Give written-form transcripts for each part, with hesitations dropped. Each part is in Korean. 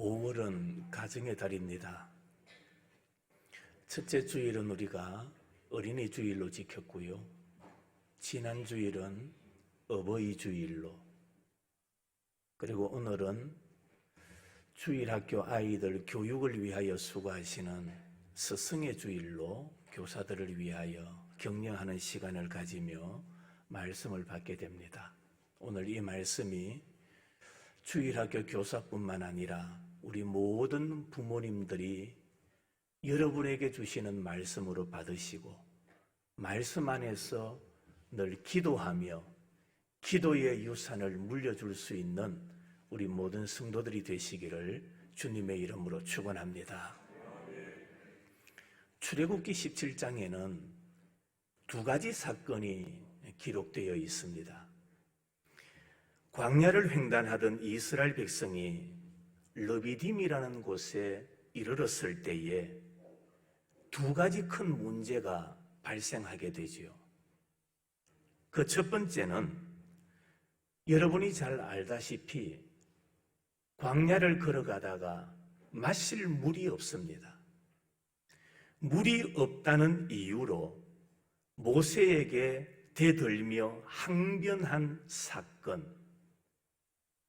5월은 가정의 달입니다. 첫째 주일은 우리가 어린이 주일로 지켰고요. 지난 주일은 어버이 주일로, 그리고 오늘은 주일학교 아이들 교육을 위하여 수고하시는 스승의 주일로 교사들을 위하여 격려하는 시간을 가지며 말씀을 받게 됩니다. 오늘 이 말씀이 주일학교 교사뿐만 아니라 우리 모든 부모님들이 여러분에게 주시는 말씀으로 받으시고, 말씀 안에서 늘 기도하며 기도의 유산을 물려줄 수 있는 우리 모든 성도들이 되시기를 주님의 이름으로 축원합니다. 출애굽기 17장에는 두 가지 사건이 기록되어 있습니다. 광야를 횡단하던 이스라엘 백성이 르비딤이라는 곳에 이르렀을 때에 두 가지 큰 문제가 발생하게 되지요. 그 첫 번째는 여러분이 잘 알다시피 광야를 걸어가다가 마실 물이 없습니다. 물이 없다는 이유로 모세에게 대들며 항변한 사건,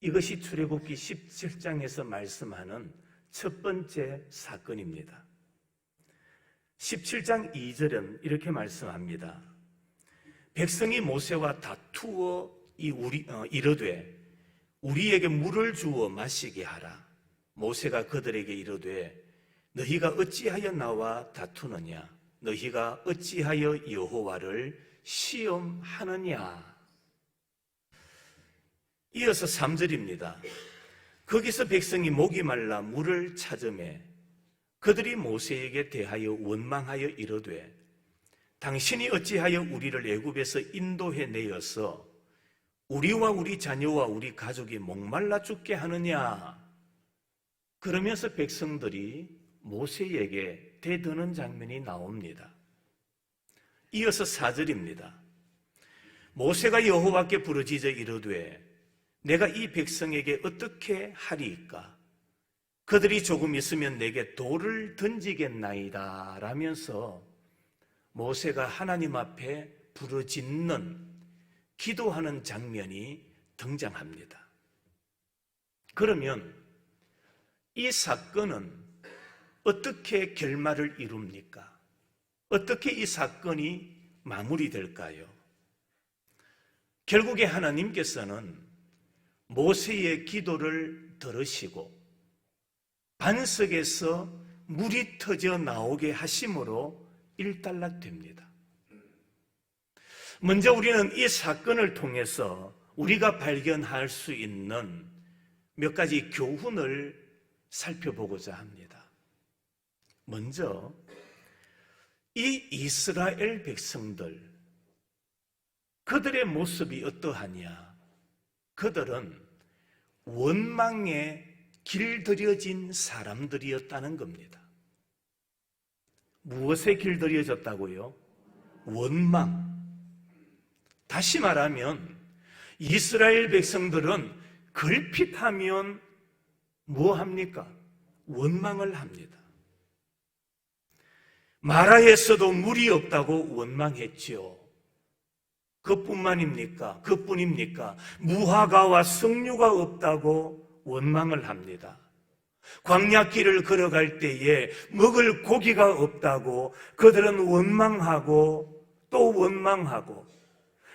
이것이 출애굽기 17장에서 말씀하는 첫 번째 사건입니다. 17장 2절은 이렇게 말씀합니다. 백성이 모세와 다투어 이르되 우리에게 물을 주어 마시게 하라. 모세가 그들에게 이르되 너희가 어찌하여 나와 다투느냐? 너희가 어찌하여 여호와를 시험하느냐? 이어서 3절입니다. 거기서 백성이 목이 말라 물을 찾으매 그들이 모세에게 대하여 원망하여 이르되 당신이 어찌하여 우리를 애굽에서 인도해 내어서 우리와 우리 자녀와 우리 가족이 목말라 죽게 하느냐? 그러면서 백성들이 모세에게 대드는 장면이 나옵니다. 이어서 4절입니다. 모세가 여호와께 부르짖어 이르되 내가 이 백성에게 어떻게 하리이까? 그들이 조금 있으면 내게 돌을 던지겠나이다 라면서 모세가 하나님 앞에 부르짖는, 기도하는 장면이 등장합니다. 그러면 이 사건은 어떻게 결말을 이룹니까? 어떻게 이 사건이 마무리될까요? 결국에 하나님께서는 모세의 기도를 들으시고 반석에서 물이 터져 나오게 하심으로 일단락됩니다. 먼저 우리는 이 사건을 통해서 우리가 발견할 수 있는 몇 가지 교훈을 살펴보고자 합니다. 먼저 이 이스라엘 백성들, 그들의 모습이 어떠하냐? 그들은 원망에 길들여진 사람들이었다는 겁니다. 무엇에 길들여졌다고요? 원망. 다시 말하면 이스라엘 백성들은 걸핏하면 뭐 합니까? 원망을 합니다. 마라에서도 물이 없다고 원망했지요. 그뿐입니까? 무화과와 석류가 없다고 원망을 합니다. 광야길을 걸어갈 때에 먹을 고기가 없다고 그들은 원망하고 또 원망하고,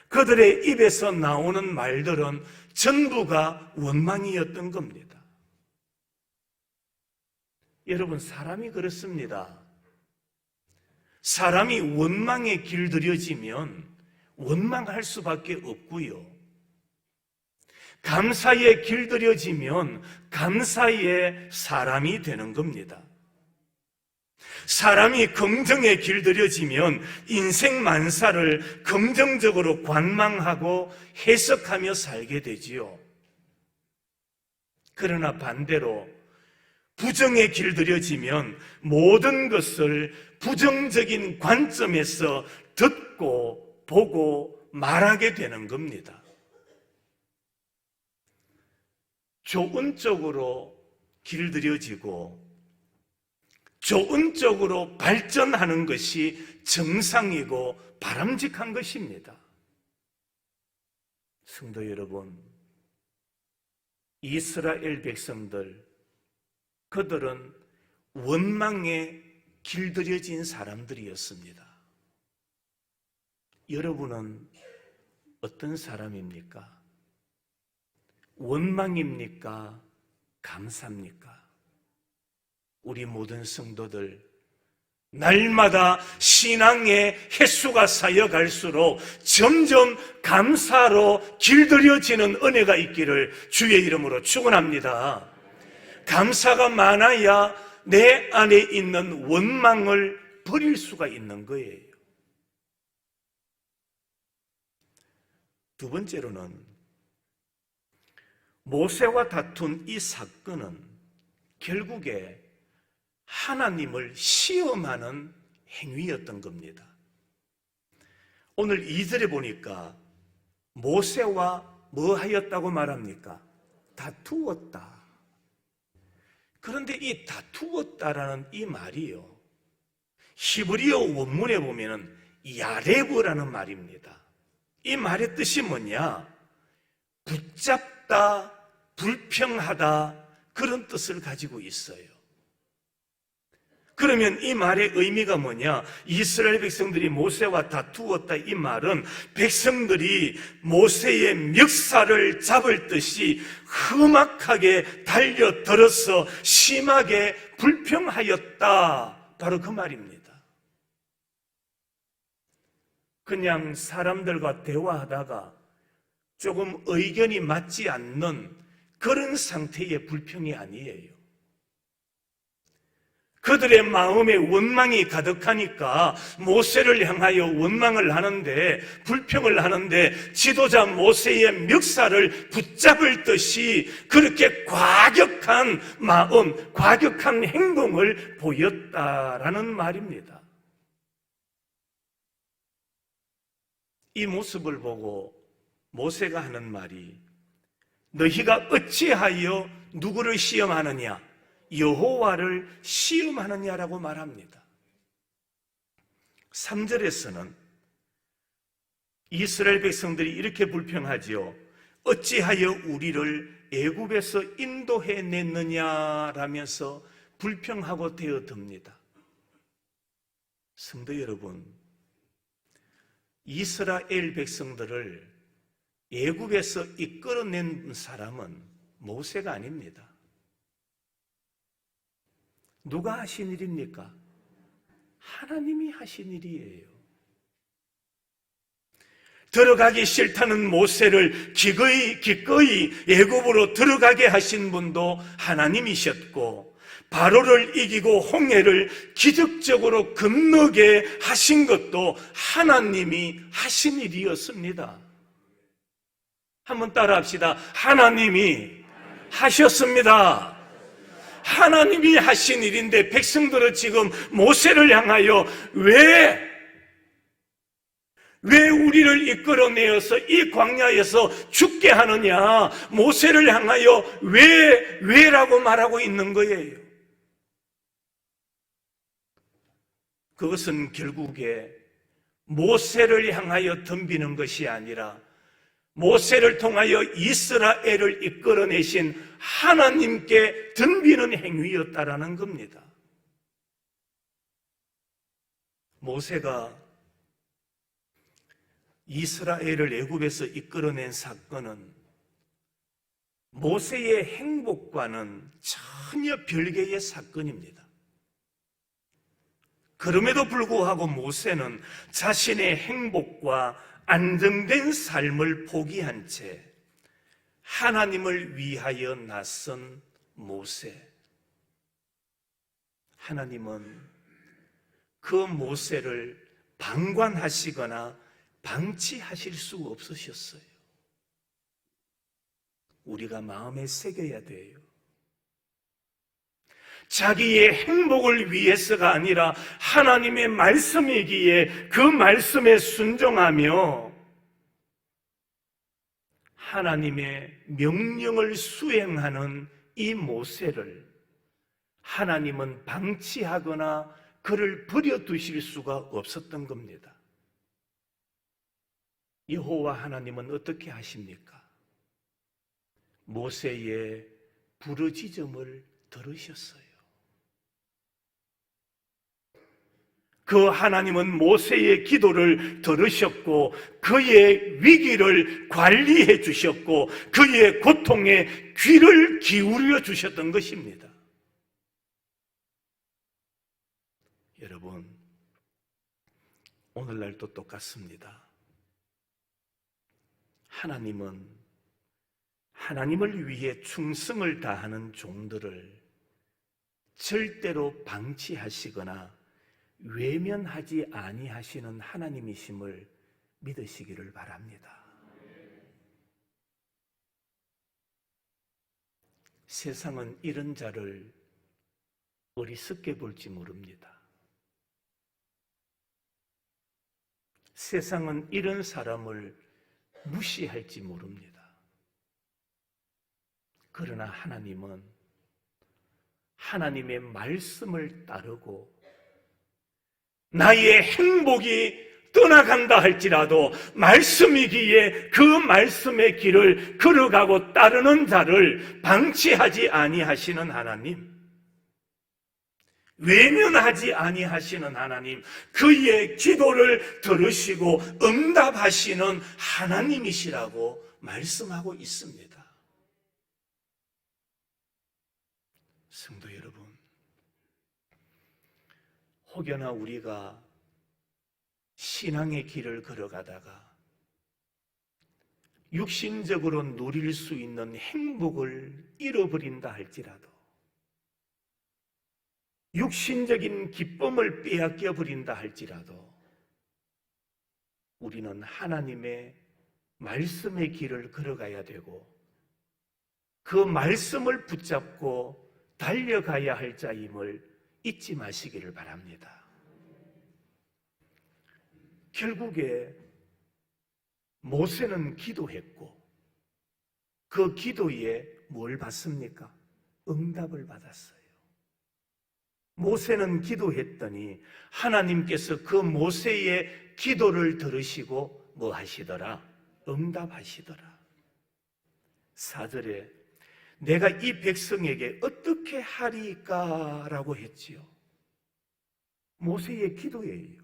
그들의 입에서 나오는 말들은 전부가 원망이었던 겁니다. 여러분, 사람이 그렇습니다. 사람이 원망에 길들여지면 원망할 수밖에 없고요. 감사에 길들여지면 감사의 사람이 되는 겁니다. 사람이 긍정에 길들여지면 인생 만사를 긍정적으로 관망하고 해석하며 살게 되지요. 그러나 반대로 부정에 길들여지면 모든 것을 부정적인 관점에서 듣고 보고 말하게 되는 겁니다. 좋은 쪽으로 길들여지고 좋은 쪽으로 발전하는 것이 정상이고 바람직한 것입니다. 성도 여러분, 이스라엘 백성들, 그들은 원망에 길들여진 사람들이었습니다. 여러분은 어떤 사람입니까? 원망입니까? 감사입니까? 우리 모든 성도들, 날마다 신앙의 횟수가 쌓여갈수록 점점 감사로 길들여지는 은혜가 있기를 주의 이름으로 축원합니다. 감사가 많아야 내 안에 있는 원망을 버릴 수가 있는 거예요. 두 번째로는 모세와 다툰 이 사건은 결국에 하나님을 시험하는 행위였던 겁니다. 오늘 2절에 보니까 모세와 뭐 하였다고 말합니까? 다투었다. 그런데 이 다투었다라는 이 말이요, 히브리어 원문에 보면은 야레브라는 말입니다. 이 말의 뜻이 뭐냐? 붙잡다, 불평하다, 그런 뜻을 가지고 있어요. 그러면 이 말의 의미가 뭐냐? 이스라엘 백성들이 모세와 다투었다, 이 말은 백성들이 모세의 멱살을 잡을 듯이 험악하게 달려들어서 심하게 불평하였다, 바로 그 말입니다. 그냥 사람들과 대화하다가 조금 의견이 맞지 않는 그런 상태의 불평이 아니에요. 그들의 마음에 원망이 가득하니까 모세를 향하여 원망을 하는데, 불평을 하는데, 지도자 모세의 멱살을 붙잡을 듯이 그렇게 과격한 마음, 과격한 행동을 보였다라는 말입니다. 이 모습을 보고 모세가 하는 말이, 너희가 어찌하여 누구를 시험하느냐? 여호와를 시험하느냐라고 말합니다. 3절에서는 이스라엘 백성들이 이렇게 불평하지요. 어찌하여 우리를 애굽에서 인도해냈느냐라면서 불평하고 되어듭니다. 성도 여러분, 이스라엘 백성들을 애굽에서 이끌어낸 사람은 모세가 아닙니다. 누가 하신 일입니까? 하나님이 하신 일이에요. 들어가기 싫다는 모세를 기꺼이 애굽으로 들어가게 하신 분도 하나님이셨고, 바로를 이기고 홍해를 기적적으로 건너게 하신 것도 하나님이 하신 일이었습니다. 한번 따라합시다. 하나님이 하셨습니다. 하나님이 하신 일인데 백성들은 지금 모세를 향하여 왜 우리를 이끌어내어서 이 광야에서 죽게 하느냐, 모세를 향하여 왜라고 말하고 있는 거예요. 그것은 결국에 모세를 향하여 덤비는 것이 아니라 모세를 통하여 이스라엘을 이끌어내신 하나님께 덤비는 행위였다라는 겁니다. 모세가 이스라엘을 애굽에서 이끌어낸 사건은 모세의 행복과는 전혀 별개의 사건입니다. 그럼에도 불구하고 모세는 자신의 행복과 안정된 삶을 포기한 채 하나님을 위하여 나선 모세. 하나님은 그 모세를 방관하시거나 방치하실 수 없으셨어요. 우리가 마음에 새겨야 돼요. 자기의 행복을 위해서가 아니라 하나님의 말씀이기에 그 말씀에 순종하며 하나님의 명령을 수행하는 이 모세를 하나님은 방치하거나 그를 버려두실 수가 없었던 겁니다. 여호와 하나님은 어떻게 하십니까? 모세의 부르짖음을 들으셨어요. 그 하나님은 모세의 기도를 들으셨고 그의 위기를 관리해 주셨고 그의 고통에 귀를 기울여 주셨던 것입니다. 여러분, 오늘날도 똑같습니다. 하나님은 하나님을 위해 충성을 다하는 종들을 절대로 방치하시거나 외면하지 아니하시는 하나님이심을 믿으시기를 바랍니다. 세상은 이런 자를 어리석게 볼지 모릅니다. 세상은 이런 사람을 무시할지 모릅니다. 그러나 하나님은 하나님의 말씀을 따르고 나의 행복이 떠나간다 할지라도 말씀이기에 그 말씀의 길을 걸어가고 따르는 자를 방치하지 아니하시는 하나님, 외면하지 아니하시는 하나님, 그의 기도를 들으시고 응답하시는 하나님이시라고 말씀하고 있습니다. 성도 여러분, 혹여나 우리가 신앙의 길을 걸어가다가 육신적으로 누릴 수 있는 행복을 잃어버린다 할지라도, 육신적인 기쁨을 빼앗겨 버린다 할지라도 우리는 하나님의 말씀의 길을 걸어가야 되고 그 말씀을 붙잡고 달려가야 할 자임을 잊지 마시기를 바랍니다. 결국에 모세는 기도했고 그 기도에 뭘 받습니까? 응답을 받았어요. 모세는 기도했더니 하나님께서 그 모세의 기도를 들으시고 뭐 하시더라? 응답하시더라. 4절에 내가 이 백성에게 어떻게 하리까? 라고 했지요. 모세의 기도예요.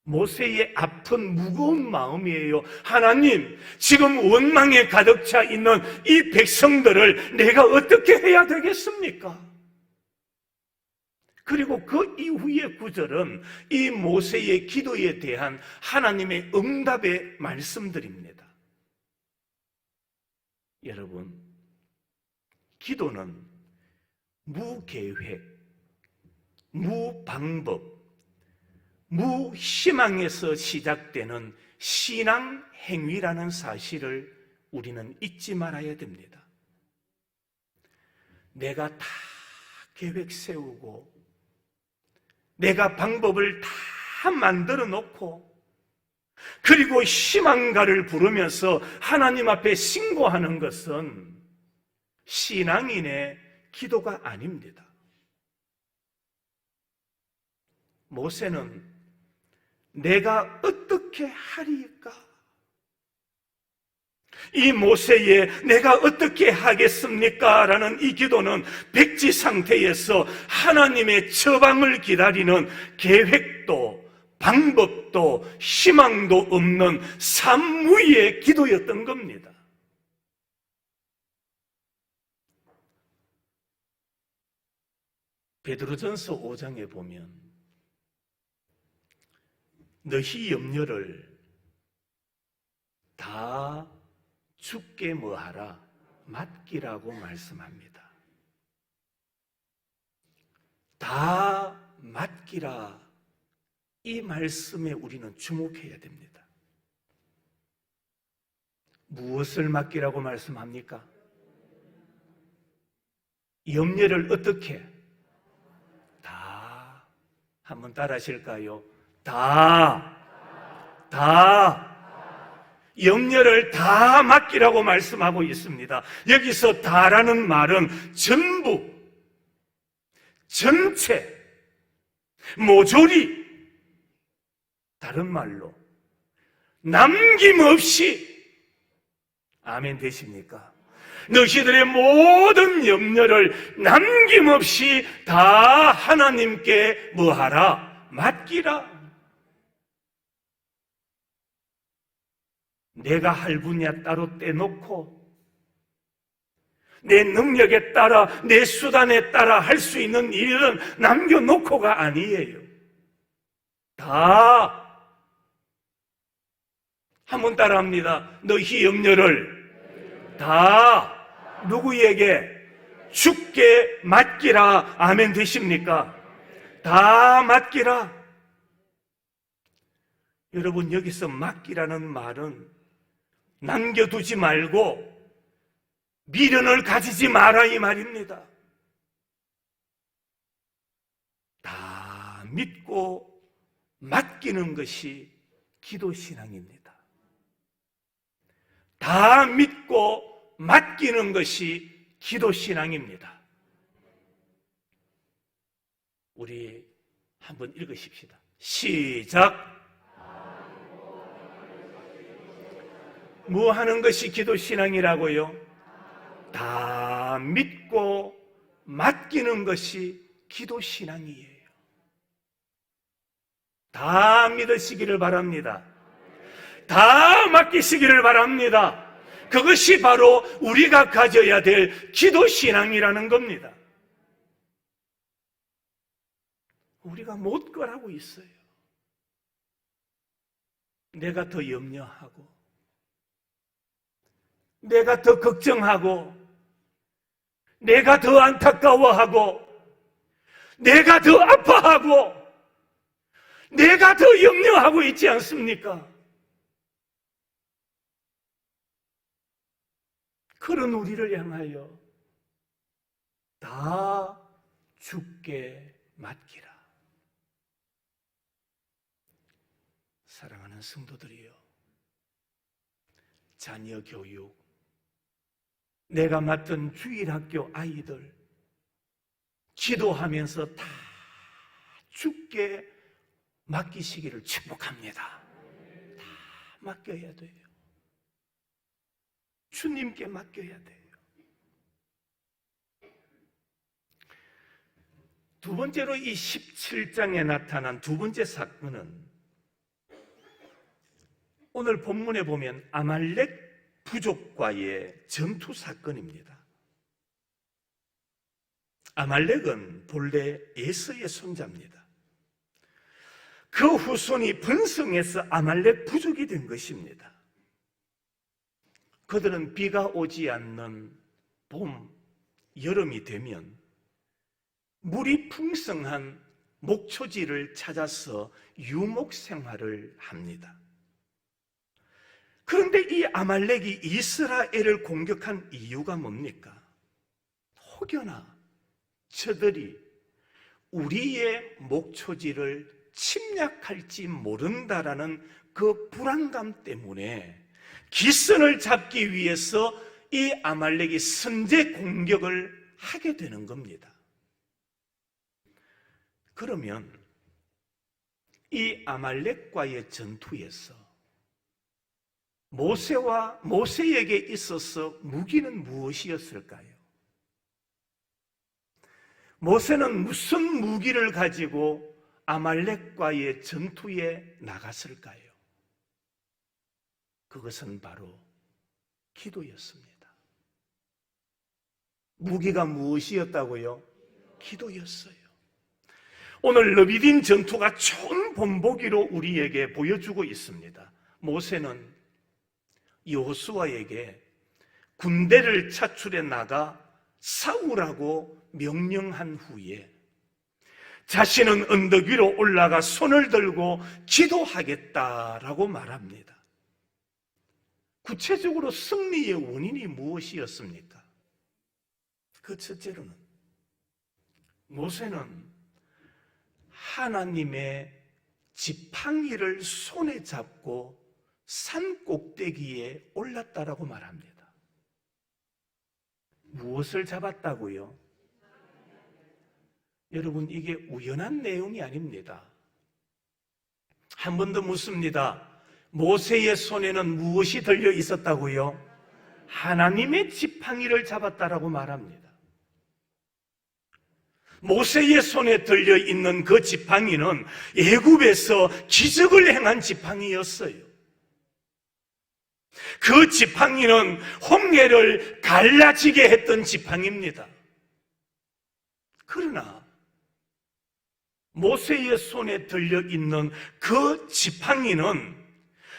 모세의 아픈 무거운 마음이에요. 하나님, 지금 원망에 가득 차 있는 이 백성들을 내가 어떻게 해야 되겠습니까? 그리고 그 이후의 구절은 이 모세의 기도에 대한 하나님의 응답의 말씀들입니다. 여러분, 기도는 무계획, 무방법, 무희망에서 시작되는 신앙 행위라는 사실을 우리는 잊지 말아야 됩니다. 내가 다 계획 세우고 내가 방법을 다 만들어 놓고 그리고 희망가를 부르면서 하나님 앞에 신고하는 것은 신앙인의 기도가 아닙니다. 모세는 내가 어떻게 하리까? 이 모세의 내가 어떻게 하겠습니까? 라는 이 기도는 백지 상태에서 하나님의 처방을 기다리는 계획도 방법도 희망도 없는 산무의 기도였던 겁니다. 베드로전서 5장에 보면 너희 염려를 다 주께 뭐하라? 맡기라고 말씀합니다. 다 맡기라. 이 말씀에 우리는 주목해야 됩니다. 무엇을 맡기라고 말씀합니까? 염려를 어떻게? 다. 한번 따라 하실까요? 다. 염려를 다 맡기라고 말씀하고 있습니다. 여기서 다라는 말은 전부, 전체, 모조리, 다른 말로 남김없이, 아멘 되십니까? 너희들의 모든 염려를 남김없이 다 하나님께 뭐하라? 맡기라. 내가 할 분야 따로 떼놓고 내 능력에 따라, 내 수단에 따라 할 수 있는 일은 남겨놓고가 아니에요. 다 한번 따라합니다. 너희 염려를 다 누구에게? 주께 맡기라. 아멘 되십니까? 다 맡기라. 여러분, 여기서 맡기라는 말은 남겨두지 말고 미련을 가지지 마라 이 말입니다. 다 믿고 맡기는 것이 기도신앙입니다. 다 믿고 맡기는 것이 기도신앙입니다. 우리 한번 읽으십시다. 시작. 뭐 하는 것이 기도신앙이라고요? 다 믿고 맡기는 것이 기도신앙이에요. 다 믿으시기를 바랍니다. 다 맡기시기를 바랍니다. 그것이 바로 우리가 가져야 될 기도신앙이라는 겁니다. 우리가 못 거라고 있어요. 내가 더 염려하고, 내가 더 걱정하고, 내가 더 안타까워하고, 내가 더 아파하고, 내가 더 염려하고 있지 않습니까? 그런 우리를 향하여 다 주께 맡기라. 사랑하는 성도들이여, 자녀 교육, 내가 맡은 주일학교 아이들 기도하면서 다 주께 맡기시기를 축복합니다. 다 맡겨야 돼요. 주님께 맡겨야 돼요. 두 번째로 이 17장에 나타난 두 번째 사건은 오늘 본문에 보면 아말렉 부족과의 전투 사건입니다. 아말렉은 본래 에서의 손자입니다. 그 후손이 번성해서 아말렉 부족이 된 것입니다. 그들은 비가 오지 않는 봄, 여름이 되면 물이 풍성한 목초지를 찾아서 유목 생활을 합니다. 그런데 이 아말렉이 이스라엘을 공격한 이유가 뭡니까? 혹여나 저들이 우리의 목초지를 침략할지 모른다라는 그 불안감 때문에 기선을 잡기 위해서 이 아말렉이 선제 공격을 하게 되는 겁니다. 그러면 이 아말렉과의 전투에서 모세에게 있어서 무기는 무엇이었을까요? 모세는 무슨 무기를 가지고 아말렉과의 전투에 나갔을까요? 그것은 바로 기도였습니다. 무기가 무엇이었다고요? 기도였어요. 오늘 르비딤 전투가 좋은 본보기로 우리에게 보여주고 있습니다. 모세는 여호수아에게 군대를 차출해 나가 싸우라고 명령한 후에 자신은 언덕 위로 올라가 손을 들고 기도하겠다라고 말합니다. 구체적으로 승리의 원인이 무엇이었습니까? 그 첫째로는 모세는 하나님의 지팡이를 손에 잡고 산 꼭대기에 올랐다라고 말합니다. 무엇을 잡았다고요? 여러분, 이게 우연한 내용이 아닙니다. 한 번 더 묻습니다. 모세의 손에는 무엇이 들려 있었다고요? 하나님의 지팡이를 잡았다라고 말합니다. 모세의 손에 들려 있는 그 지팡이는 애굽에서 기적을 행한 지팡이였어요. 그 지팡이는 홍해를 갈라지게 했던 지팡이입니다. 그러나 모세의 손에 들려 있는 그 지팡이는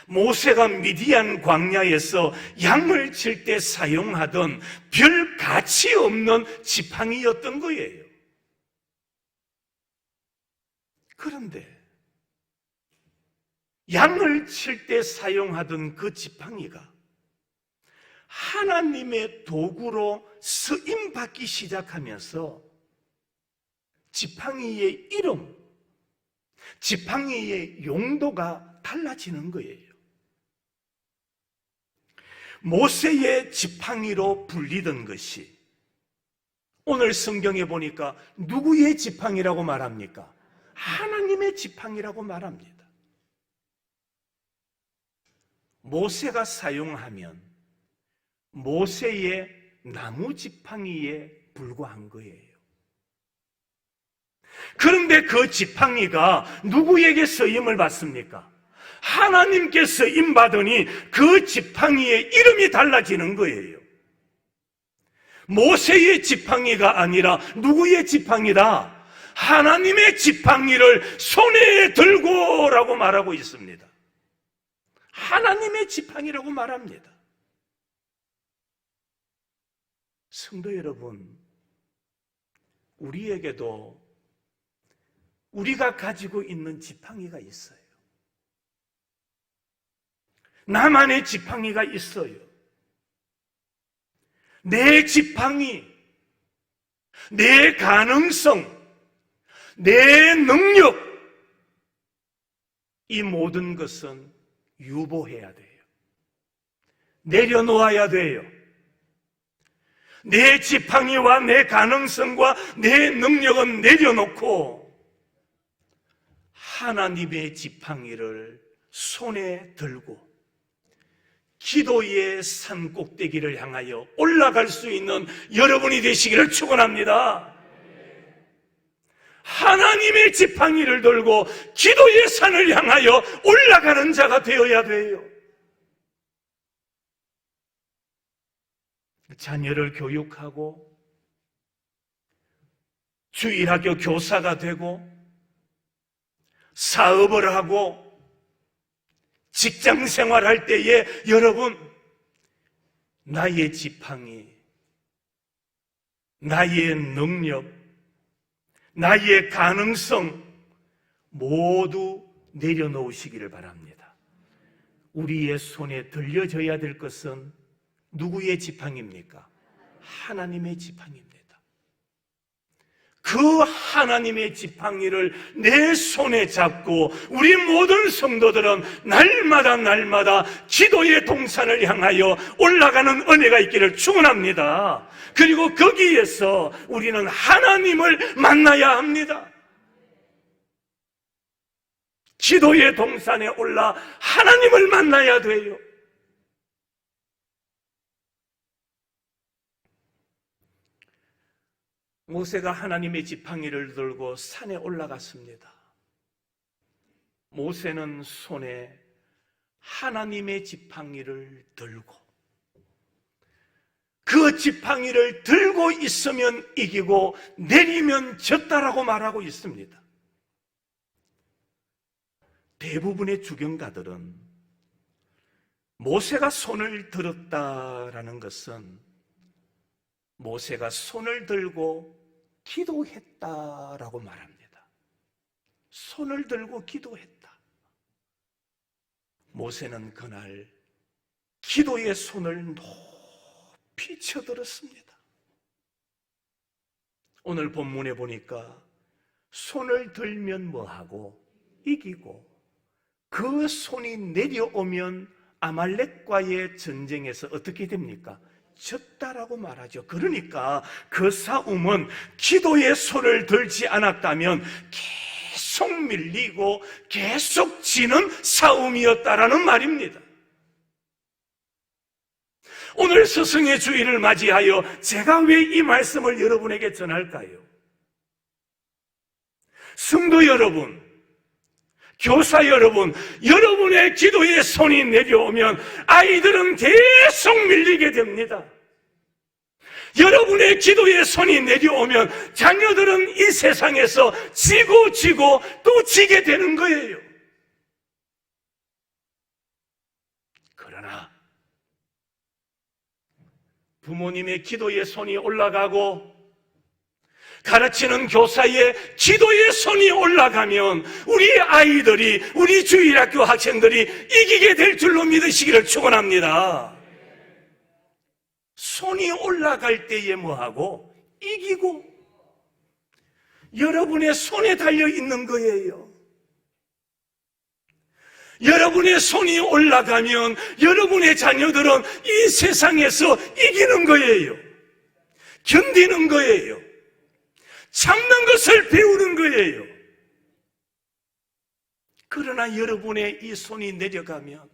모세가 미디안 광야에서 양을 칠 때 사용하던 별 가치 없는 지팡이였던 거예요. 그런데 양을 칠 때 사용하던 그 지팡이가 하나님의 도구로 쓰임받기 시작하면서 지팡이의 이름, 지팡이의 용도가 달라지는 거예요. 모세의 지팡이로 불리던 것이 오늘 성경에 보니까 누구의 지팡이라고 말합니까? 하나님의 지팡이라고 말합니다. 모세가 사용하면 모세의 나무 지팡이에 불과한 거예요. 그런데 그 지팡이가 누구에게 쓰임을 받습니까? 하나님께 쓰임 받으니 그 지팡이의 이름이 달라지는 거예요. 모세의 지팡이가 아니라 누구의 지팡이다? 하나님의 지팡이를 손에 들고라고 말하고 있습니다. 하나님의 지팡이라고 말합니다. 성도 여러분, 우리에게도 우리가 가지고 있는 지팡이가 있어요. 나만의 지팡이가 있어요. 내 지팡이, 내 가능성, 내 능력, 이 모든 것은 유보해야 돼요. 내려놓아야 돼요. 내 지팡이와 내 가능성과 내 능력은 내려놓고 하나님의 지팡이를 손에 들고 기도의 산 꼭대기를 향하여 올라갈 수 있는 여러분이 되시기를 축원합니다. 하나님의 지팡이를 들고 기도의 산을 향하여 올라가는 자가 되어야 돼요. 자녀를 교육하고 주일학교 교사가 되고 사업을 하고 직장 생활할 때에 여러분, 나의 지팡이, 나의 능력, 나의 가능성 모두 내려놓으시기를 바랍니다. 우리의 손에 들려져야 될 것은 누구의 지팡이입니까? 하나님의 지팡이입니다. 그 하나님의 지팡이를 내 손에 잡고 우리 모든 성도들은 날마다 기도의 동산을 향하여 올라가는 은혜가 있기를 축원합니다. 그리고 거기에서 우리는 하나님을 만나야 합니다. 기도의 동산에 올라 하나님을 만나야 돼요. 모세가 하나님의 지팡이를 들고 산에 올라갔습니다. 모세는 손에 하나님의 지팡이를 들고 그 지팡이를 들고 있으면 이기고 내리면 졌다라고 말하고 있습니다. 대부분의 주경가들은 모세가 손을 들었다라는 것은 모세가 손을 들고 기도했다라고 말합니다. 손을 들고 기도했다. 모세는 그날 기도의 손을 높이 쳐들었습니다. 오늘 본문에 보니까 손을 들면 뭐하고 이기고 그 손이 내려오면 아말렉과의 전쟁에서 어떻게 됩니까? 졌다라고 말하죠. 그러니까 그 싸움은 기도의 손을 들지 않았다면 계속 밀리고 계속 지는 싸움이었다라는 말입니다. 오늘 스승의 주일을 맞이하여 제가 왜 이 말씀을 여러분에게 전할까요? 성도 여러분, 교사 여러분, 여러분의 기도의 손이 내려오면 아이들은 계속 밀리게 됩니다. 여러분의 기도의 손이 내려오면 자녀들은 이 세상에서 지고 또 지게 되는 거예요. 그러나 부모님의 기도의 손이 올라가고 가르치는 교사의 기도의 손이 올라가면 우리 아이들이, 우리 주일학교 학생들이 이기게 될 줄로 믿으시기를 축원합니다. 손이 올라갈 때에 뭐하고? 이기고. 여러분의 손에 달려 있는 거예요. 여러분의 손이 올라가면 여러분의 자녀들은 이 세상에서 이기는 거예요. 견디는 거예요. 참는 것을 배우는 거예요. 그러나 여러분의 이 손이 내려가면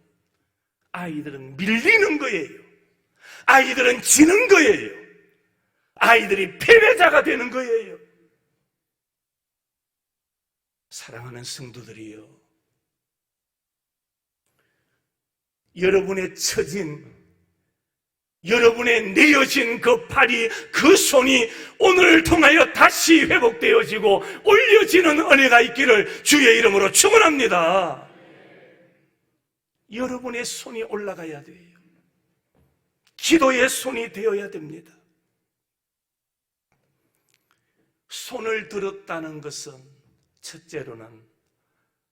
아이들은 밀리는 거예요. 아이들은 지는 거예요. 아이들이 패배자가 되는 거예요. 사랑하는 성도들이요, 여러분의 처진, 여러분의 내어진 그 팔이, 그 손이 오늘을 통하여 다시 회복되어지고 올려지는 은혜가 있기를 주의 이름으로 축원합니다. 여러분의 손이 올라가야 돼요. 기도의 손이 되어야 됩니다. 손을 들었다는 것은 첫째로는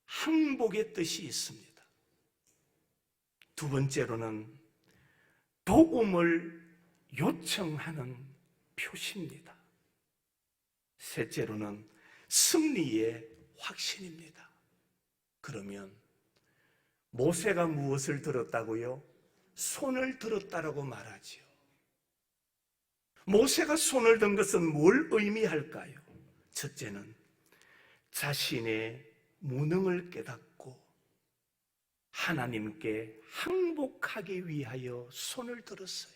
항복의 뜻이 있습니다. 두 번째로는 도움을 요청하는 표시입니다. 셋째로는 승리의 확신입니다. 그러면 모세가 무엇을 들었다고요? 손을 들었다라고 말하지요. 모세가 손을 든 것은 뭘 의미할까요? 첫째는 자신의 무능을 깨닫고 하나님께 항복하기 위하여 손을 들었어요.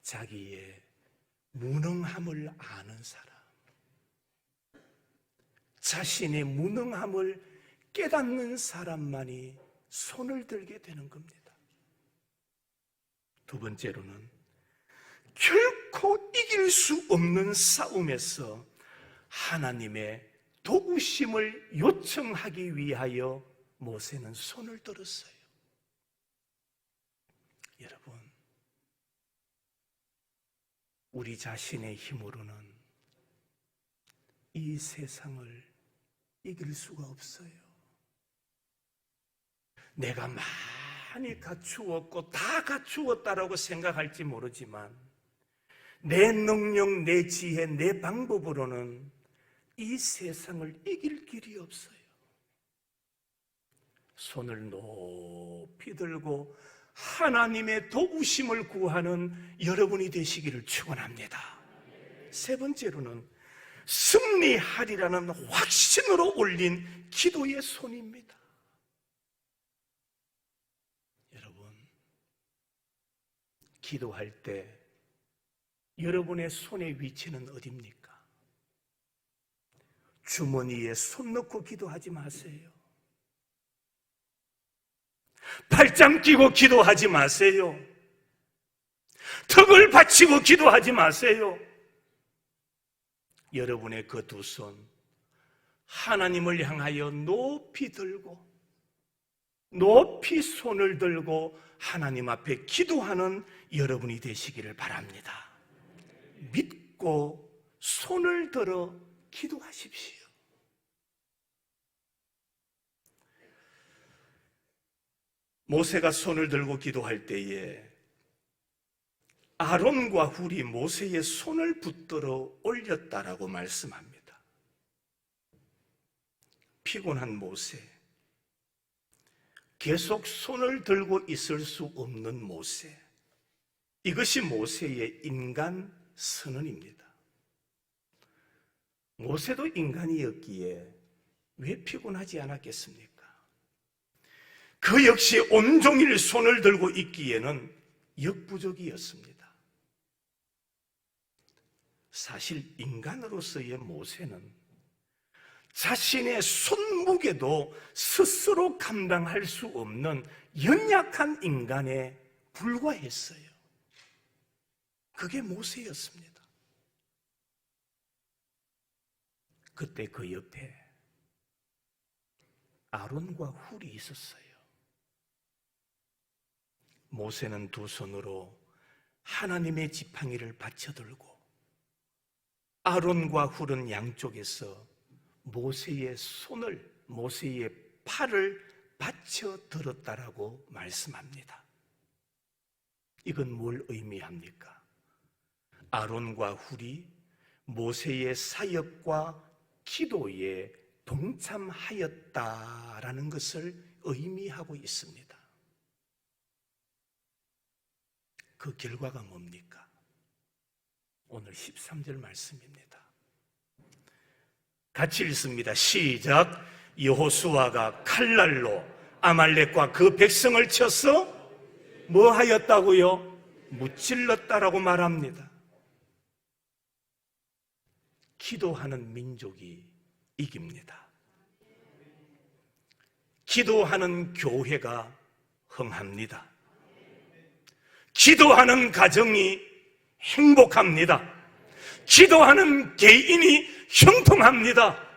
자기의 무능함을 아는 사람, 자신의 무능함을 깨닫는 사람만이 손을 들게 되는 겁니다. 두 번째로는 결코 이길 수 없는 싸움에서 하나님의 도우심을 요청하기 위하여 모세는 손을 들었어요. 여러분, 우리 자신의 힘으로는 이 세상을 이길 수가 없어요. 내가 많이 갖추었고 다 갖추었다라고 생각할지 모르지만 내 능력, 내 지혜, 내 방법으로는 이 세상을 이길 길이 없어요. 손을 높이 들고 하나님의 도우심을 구하는 여러분이 되시기를 축원합니다. 세 번째로는 승리하리라는 확신으로 올린 기도의 손입니다. 여러분, 기도할 때 여러분의 손의 위치는 어디입니까? 주머니에 손 넣고 기도하지 마세요. 팔짱 끼고 기도하지 마세요. 턱을 받치고 기도하지 마세요. 여러분의 그 두 손 하나님을 향하여 높이 들고 높이 손을 들고 하나님 앞에 기도하는 여러분이 되시기를 바랍니다. 믿고 손을 들어 기도하십시오. 모세가 손을 들고 기도할 때에 아론과 훌이 모세의 손을 붙들어 올렸다라고 말씀합니다. 피곤한 모세, 계속 손을 들고 있을 수 없는 모세, 이것이 모세의 인간 선언입니다. 모세도 인간이었기에 왜 피곤하지 않았겠습니까? 그 역시 온종일 손을 들고 있기에는 역부족이었습니다. 사실 인간으로서의 모세는 자신의 손무게도 스스로 감당할 수 없는 연약한 인간에 불과했어요. 그게 모세였습니다. 그때 그 옆에 아론과 훌이 있었어요. 모세는 두 손으로 하나님의 지팡이를 받쳐들고 아론과 훌은 양쪽에서 모세의 손을, 모세의 팔을 받쳐들었다라고 말씀합니다. 이건 뭘 의미합니까? 아론과 훌이 모세의 사역과 기도에 동참하였다라는 것을 의미하고 있습니다. 그 결과가 뭡니까? 오늘 13절 말씀입니다. 같이 읽습니다. 시작. 여호수아가 칼날로 아말렉과 그 백성을 쳐서 뭐 하였다고요? 무찔렀다라고 말합니다. 기도하는 민족이 이깁니다. 기도하는 교회가 흥합니다. 기도하는 가정이 행복합니다. 기도하는 개인이 형통합니다.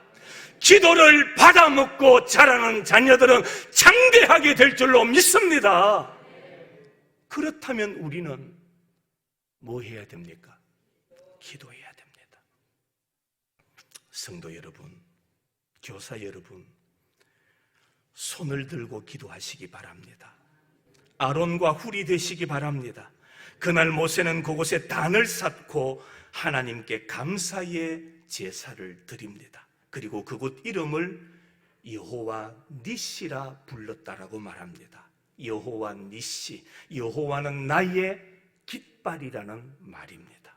기도를 받아먹고 자라는 자녀들은 장대하게 될 줄로 믿습니다. 그렇다면 우리는 뭐 해야 됩니까? 기도해야 됩니다. 성도 여러분, 교사 여러분, 손을 들고 기도하시기 바랍니다. 아론과 훌이 되시기 바랍니다. 그날 모세는 그곳에 단을 쌓고 하나님께 감사의 제사를 드립니다. 그리고 그곳 이름을 여호와 니시라 불렀다라고 말합니다. 여호와 니시, 여호와는 나의 깃발이라는 말입니다.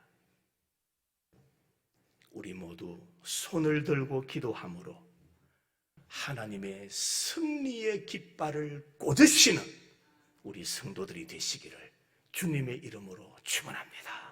우리 모두 손을 들고 기도함으로 하나님의 승리의 깃발을 꽂으시는 우리 성도들이 되시기를 주님의 이름으로 축원합니다.